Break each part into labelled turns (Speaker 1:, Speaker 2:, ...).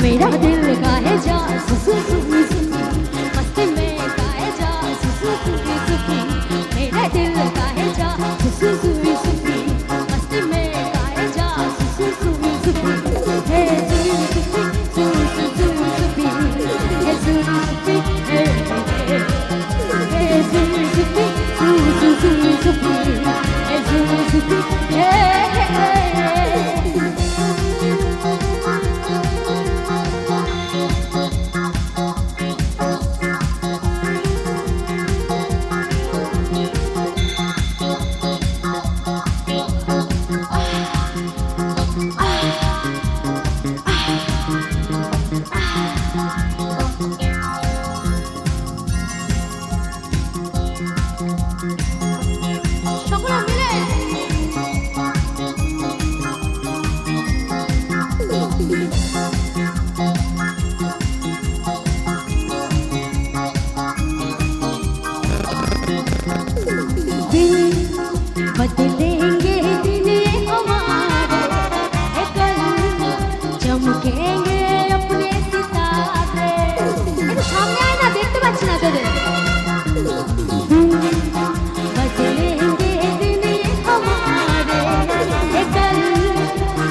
Speaker 1: मेरा दिल गाए जा सुसु सुसु सुसु मस्ती में गाए जा सुसु सुसु सुसु मेरा दिल गाए जा सुसु सुसु सुसु मस्ती में गाए जा सुसु सुसु सुसु हे सुसु सुसु सुसु सुसु हे सुसु सुसु हे सुसु सुसु सुसु सुसु हे सुसु सुसु हे बदलेंगे दिन हमारे कल चमकेंगे अपने सितारे सामने आए ना देखते पाচ্ছি না তোদের बदलेंगे दिन हमारे कल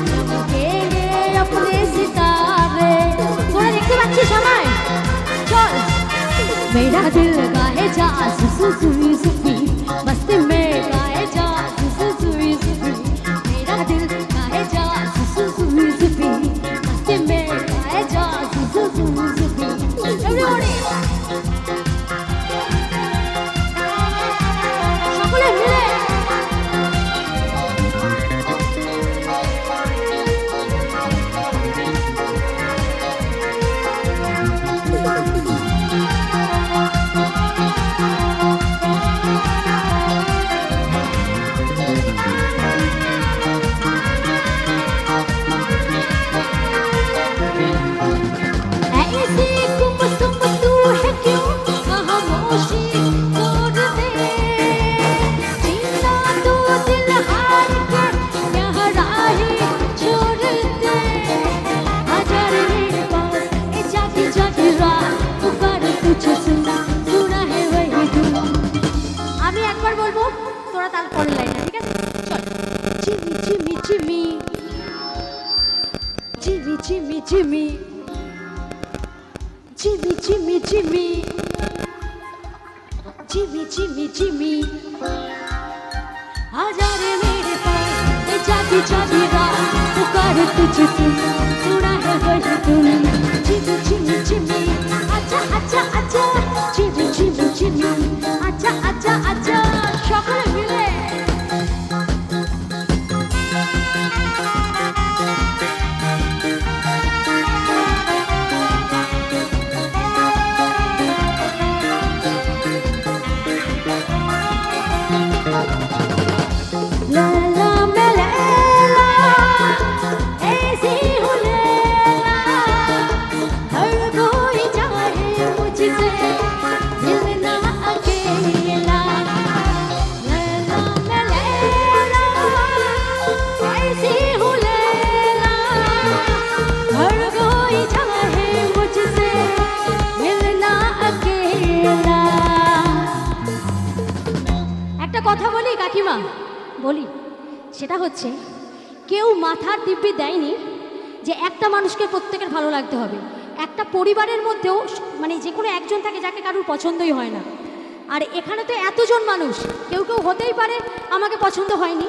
Speaker 1: चमकेंगे अपने सितारे তোরা দেখতে পাচ্ছিস আমায় চল मेरा दिल गाए जा सुसु सुसु सुसु मस्ती में गाए जा सुसु सुसु सुसु मेरा दिल गाए जा सुसु सुसु सुसु मस्ती में गाए जा सुसु सुसु सुसु everybody সকলে মিলে Jimmy, Jimmy, Jimmy, Jimmy, Jimmy, Jimmy, Jimmy, Jimmy, आजा रे मेरे पास ये जागी जागी रात पुकारे तुझे सुना है वही तुम Jimmy, Jimmy, Jimmy, आजा आजा आजा Jimmy, Jimmy, Jimmy, आजा आजा आजा সকলে মিলে কথা বলি কাকিমা বলি সেটা হচ্ছে কেউ মাথার দিব্যি দেয়নি যে একটা মানুষকে প্রত্যেকের ভালো লাগতে হবে একটা পরিবারের মধ্যেও মানে যে কোনো একজন থাকে যাকে কারোর পছন্দই হয় না আর এখানে তো এতজন মানুষ কেউ কেউ হতেই পারে আমাকে পছন্দ হয়নি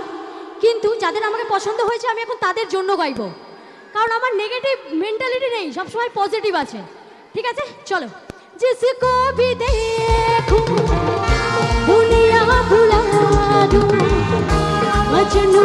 Speaker 1: কিন্তু যাদের আমাকে পছন্দ হয়েছে আমি এখন তাদের জন্য গাইবো কারণ আমার নেগেটিভ মেন্টালিটি নেই সব সময় পজিটিভ আছে ঠিক আছে চলো जिसको भी देखूं दुनिया भुला दूं मजनू